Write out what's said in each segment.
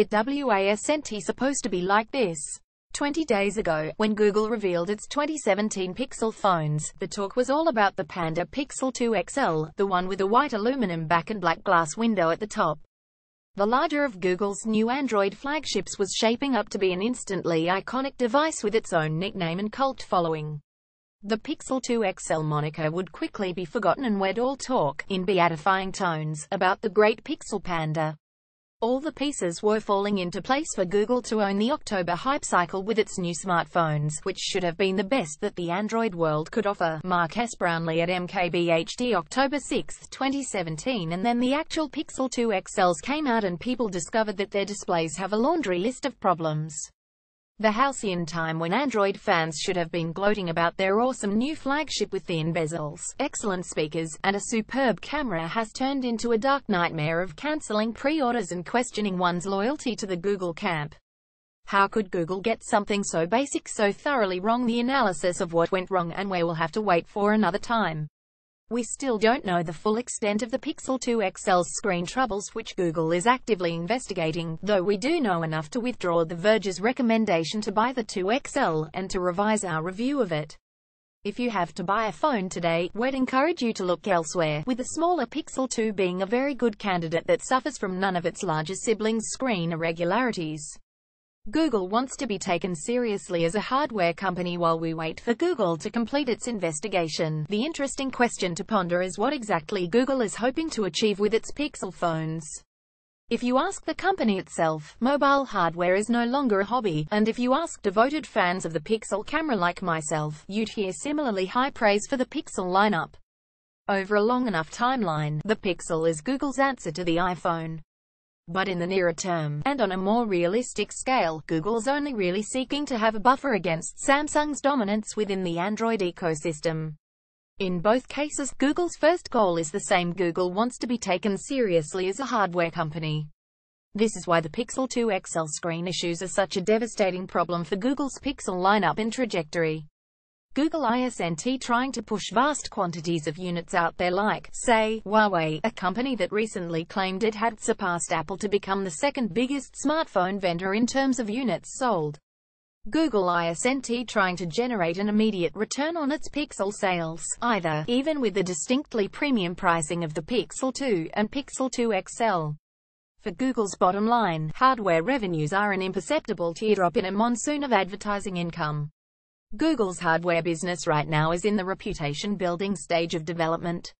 It wasn't supposed to be like this. 20 days ago, when Google revealed its 2017 Pixel phones, the talk was all about the Panda Pixel 2 XL, the one with a white aluminum back and black glass window at the top. The larger of Google's new Android flagships was shaping up to be an instantly iconic device with its own nickname and cult following. The Pixel 2 XL moniker would quickly be forgotten and we'd all talk, in beatifying tones, about the great Pixel Panda. All the pieces were falling into place for Google to own the October hype cycle with its new smartphones, which should have been the best that the Android world could offer. Mark S. Brownlee at MKBHD October 6, 2017. And then the actual Pixel 2 XLs came out and people discovered that their displays have a laundry list of problems. The halcyon time when Android fans should have been gloating about their awesome new flagship with thin bezels, excellent speakers, and a superb camera has turned into a dark nightmare of cancelling pre-orders and questioning one's loyalty to the Google camp. How could Google get something so basic so thoroughly wrong? The analysis of what went wrong and where will have to wait for another time. We still don't know the full extent of the Pixel 2 XL's screen troubles, which Google is actively investigating, though we do know enough to withdraw the Verges recommendation to buy the 2 XL, and to revise our review of it. If you have to buy a phone today, we'd encourage you to look elsewhere, with the smaller Pixel 2 being a very good candidate that suffers from none of its larger siblings' screen irregularities. Google wants to be taken seriously as a hardware company while we wait for Google to complete its investigation. The interesting question to ponder is what exactly Google is hoping to achieve with its Pixel phones. If you ask the company itself, mobile hardware is no longer a hobby, and if you ask devoted fans of the Pixel camera like myself, you'd hear similarly high praise for the Pixel lineup. Over a long enough timeline, the Pixel is Google's answer to the iPhone. But in the nearer term, and on a more realistic scale, Google's only really seeking to have a buffer against Samsung's dominance within the Android ecosystem. In both cases, Google's first goal is the same: Google wants to be taken seriously as a hardware company. This is why the Pixel 2 XL screen issues are such a devastating problem for Google's Pixel lineup and trajectory. Google isn't trying to push vast quantities of units out there like, say, Huawei, a company that recently claimed it had surpassed Apple to become the second biggest smartphone vendor in terms of units sold. Google isn't trying to generate an immediate return on its Pixel sales, either, even with the distinctly premium pricing of the Pixel 2 and Pixel 2 XL. For Google's bottom line, hardware revenues are an imperceptible teardrop in a monsoon of advertising income. Google's hardware business right now is in the reputation-building stage of development.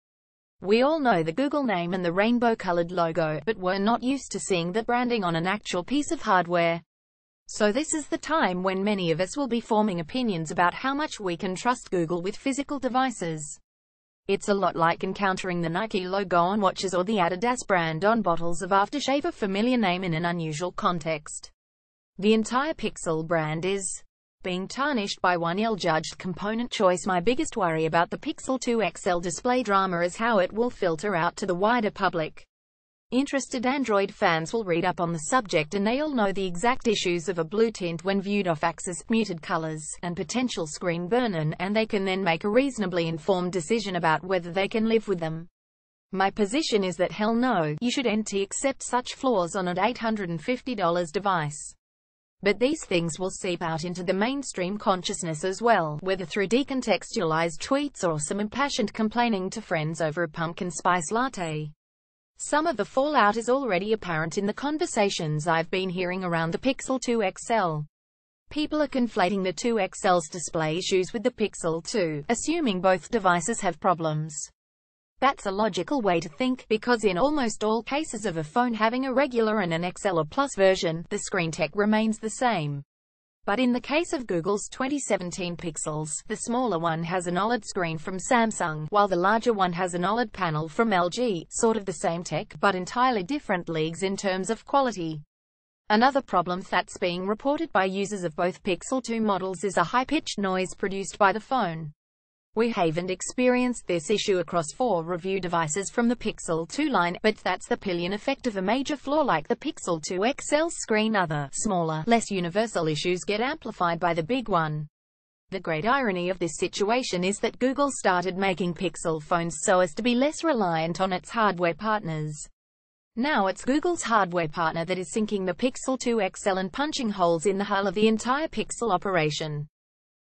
We all know the Google name and the rainbow-colored logo, but we're not used to seeing that branding on an actual piece of hardware. So this is the time when many of us will be forming opinions about how much we can trust Google with physical devices. It's a lot like encountering the Nike logo on watches or the Adidas brand on bottles of aftershave, a familiar name in an unusual context. The entire Pixel brand is being tarnished by one ill-judged component choice. My biggest worry about the Pixel 2 XL display drama is how it will filter out to the wider public. Interested Android fans will read up on the subject and they'll know the exact issues of a blue tint when viewed off-axis, muted colors, and potential screen burn-in, and they can then make a reasonably informed decision about whether they can live with them. My position is that hell no, you shouldn't accept such flaws on an $850 device. But these things will seep out into the mainstream consciousness as well, whether through decontextualized tweets or some impassioned complaining to friends over a pumpkin spice latte. Some of the fallout is already apparent in the conversations I've been hearing around the Pixel 2 XL. People are conflating the 2 XL's display issues with the Pixel 2, assuming both devices have problems. That's a logical way to think, because in almost all cases of a phone having a regular and an XL or Plus version, the screen tech remains the same. But in the case of Google's 2017 Pixels, the smaller one has an OLED screen from Samsung, while the larger one has an OLED panel from LG, sort of the same tech, but entirely different leagues in terms of quality. Another problem that's being reported by users of both Pixel 2 models is a high-pitched noise produced by the phone. We haven't experienced this issue across 4 review devices from the Pixel 2 line, but that's the pillion effect of a major flaw like the Pixel 2 XL's screen. Other, smaller, less universal issues get amplified by the big one. The great irony of this situation is that Google started making Pixel phones so as to be less reliant on its hardware partners. Now it's Google's hardware partner that is sinking the Pixel 2 XL and punching holes in the hull of the entire Pixel operation.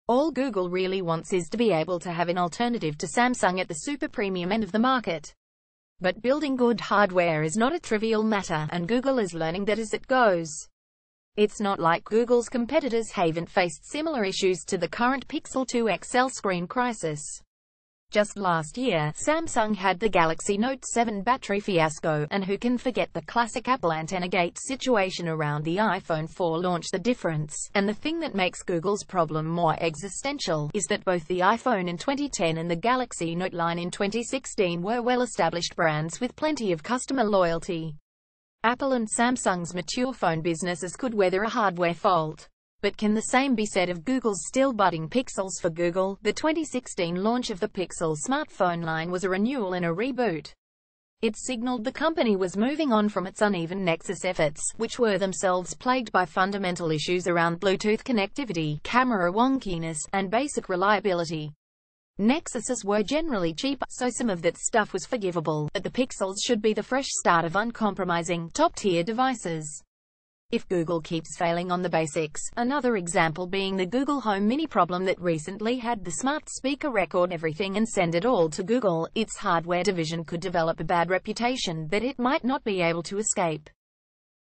All Google really wants is to be able to have an alternative to Samsung at the super premium end of the market. But building good hardware is not a trivial matter, and Google is learning that as it goes. It's not like Google's competitors haven't faced similar issues to the current Pixel 2 XL screen crisis. Just last year, Samsung had the Galaxy Note 7 battery fiasco, and who can forget the classic Apple antenna gate situation around the iPhone 4 launch. The difference, and the thing that makes Google's problem more existential, is that both the iPhone in 2010 and the Galaxy Note line in 2016 were well-established brands with plenty of customer loyalty. Apple and Samsung's mature phone businesses could weather a hardware fault. But can the same be said of Google's still budding Pixels? For Google, the 2016 launch of the Pixel smartphone line was a renewal and a reboot. It signaled the company was moving on from its uneven Nexus efforts, which were themselves plagued by fundamental issues around Bluetooth connectivity, camera wonkiness, and basic reliability. Nexuses were generally cheap, so some of that stuff was forgivable, but the Pixels should be the fresh start of uncompromising, top-tier devices. If Google keeps failing on the basics, another example being the Google Home Mini problem that recently had the smart speaker record everything and send it all to Google, its hardware division could develop a bad reputation that it might not be able to escape.